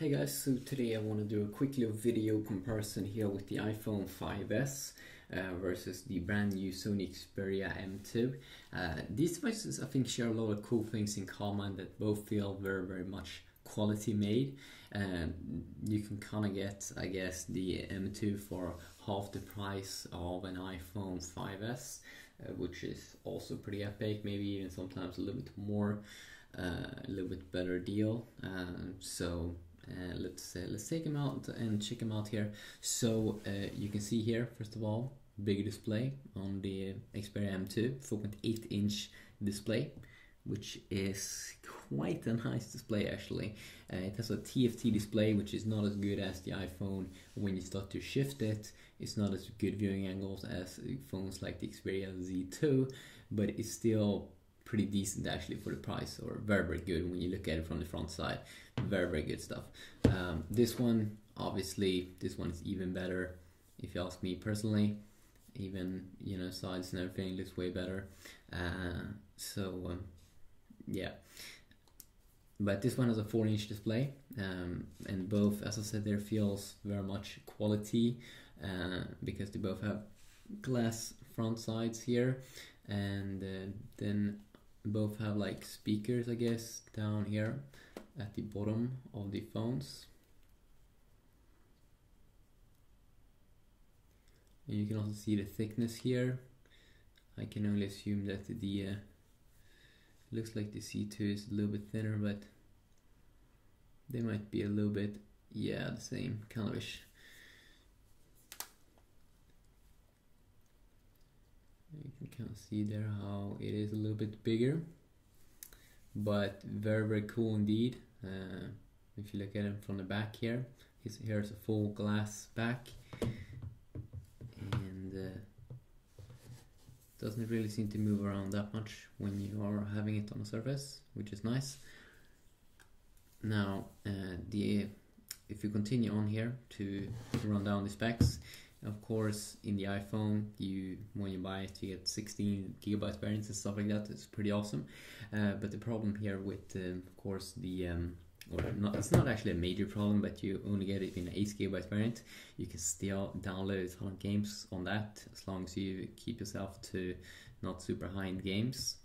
Hey guys, so today I want to do a quick little video comparison here with the iPhone 5S versus the brand new Sony Xperia M2. These devices I think share a lot of cool things in common that both feel very much quality made. You can kind of get, I guess, the M2 for half the price of an iPhone 5S, which is also pretty epic, maybe even sometimes a little bit more, a little bit better deal. Let's take them out and check them out here. So you can see here, first of all, big display on the Xperia M2, 4.8-inch display, which is quite a nice display actually. It has a TFT display, which is not as good as the iPhone. When you start to shift it, it's not as good viewing angles as phones like the Xperia Z2, but it's still pretty decent actually for the price, or very good when you look at it from the front side. Very good stuff. This one, obviously, this one is even better if you ask me personally. Even, you know, sides and everything looks way better. Yeah. But this one has a 4-inch display, and both, as I said, there feels very much quality because they both have glass front sides here, and then both have like speakers, I guess, down here at the bottom of the phones. And you can also see the thickness here. I can only assume that the looks like the C2 is a little bit thinner, but they might be a little bit, yeah, the same kind of ish. You can kind of see there how it is a little bit bigger, but very cool indeed. If you look at it from the back here, here's a full glass back, and doesn't really seem to move around that much when you are having it on a surface, which is nice. Now if you continue on here to run down the specs, of course, in the iPhone, when you buy it, you get 16 gigabyte variants and stuff like that. It's pretty awesome. But the problem here with, of course, it's not actually a major problem, but you only get it in an 8 gigabyte variant. You can still download a ton of games on that, as long as you keep yourself to not super high-end games.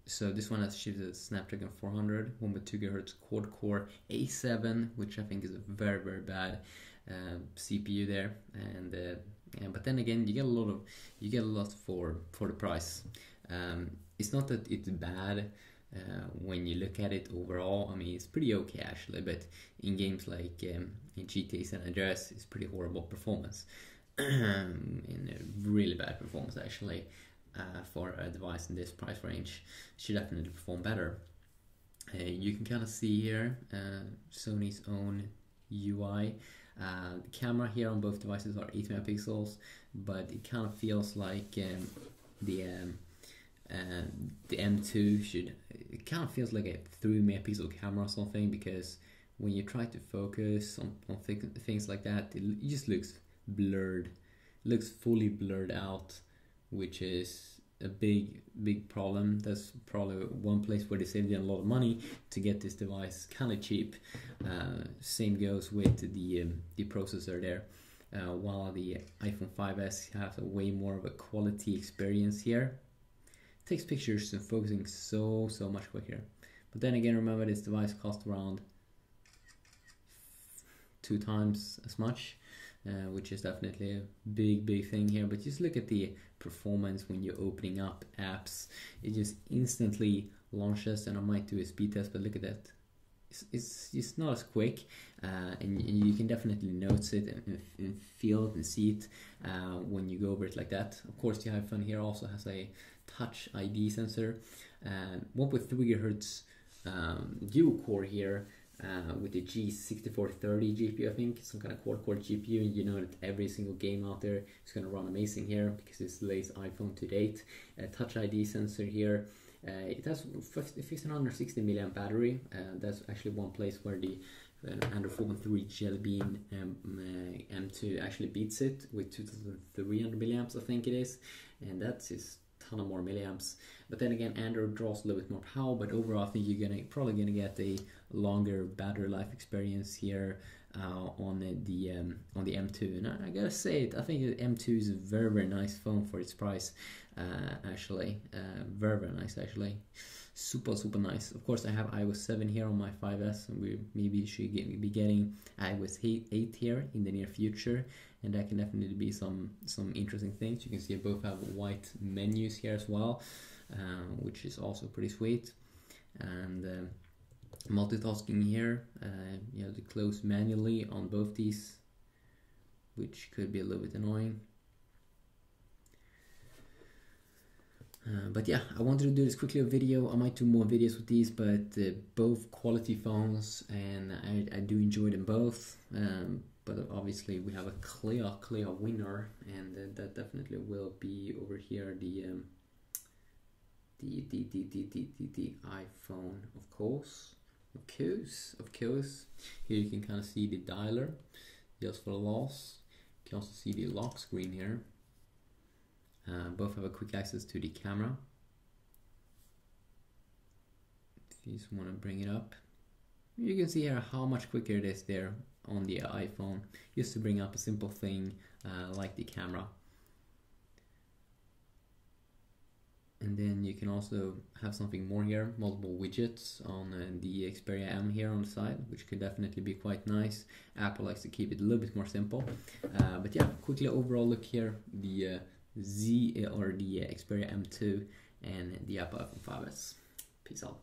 So this one has shipped a Snapdragon 400, 1.2 GHz quad-core A7, which I think is a very bad CPU there, and but then again, you get a lot for the price. It's not that it's bad when you look at it overall. I mean, it's pretty okay actually, but in games like in GTA San Andreas, it's pretty horrible performance, in a really bad performance actually. For a device in this price range, should definitely perform better. You can kind of see here Sony's own UI. The camera here on both devices are 8 megapixels, but it kind of feels like the M2 it kind of feels like a 3 megapixel camera or something, because when you try to focus on things like that, it just looks blurred. It looks fully blurred out, which is a big problem. That's probably one place where they saved a lot of money to get this device kind of cheap. Same goes with the processor there. While the iPhone 5S has a way more of a quality experience here. It takes pictures and focusing so much quicker. But then again, remember, this device cost around 2 times as much. Which is definitely a big thing here. But just look at the performance when you're opening up apps. It just instantly launches, and I might do a speed test, but look at that. It's just not as quick, and you can definitely notice it and feel it and see it when you go over it like that. Of course, the iPhone here also has a Touch ID sensor, 1.3 GHz dual core here. With the G6430 GPU, I think, some kind of quad-core GPU, and you know that every single game out there is going to run amazing here because it's the latest iPhone to date. Touch ID sensor here. It has 1560 milliamp battery. That's actually one place where the Android 4.3 Jelly Bean M2 actually beats it with 2300 milliamps, I think it is, and that's just ton of more milliamps. But then again, Android draws a little bit more power, but overall I think you're probably gonna get a longer battery life experience here on the M2. And I gotta say it, I think the M2 is a very nice phone for its price. Actually, very nice actually. Super nice. Of course, I have iOS 7 here on my 5S, and we maybe should be getting iOS 8 here in the near future, and that can definitely be some interesting things. You can see I both have white menus here as well, which is also pretty sweet. And multitasking here, you have to close manually on both these, which could be a little bit annoying. But yeah, I wanted to do this quickly a video. I might do more videos with these, but both quality phones, and I do enjoy them both. But obviously we have a clear winner, and that definitely will be over here the iPhone, of course. Here you can kind of see the dialer, just for the loss. You can also see the lock screen here. Both have a quick access to the camera. If you just want to bring it up, you can see here how much quicker it is there on the iPhone, just to bring up a simple thing like the camera. And then you can also have something more here, multiple widgets on the Xperia M here on the side, which could definitely be quite nice. Apple likes to keep it a little bit more simple. But yeah, quickly overall look here, the the Xperia M2 and the Apple iPhone 5S. Peace out.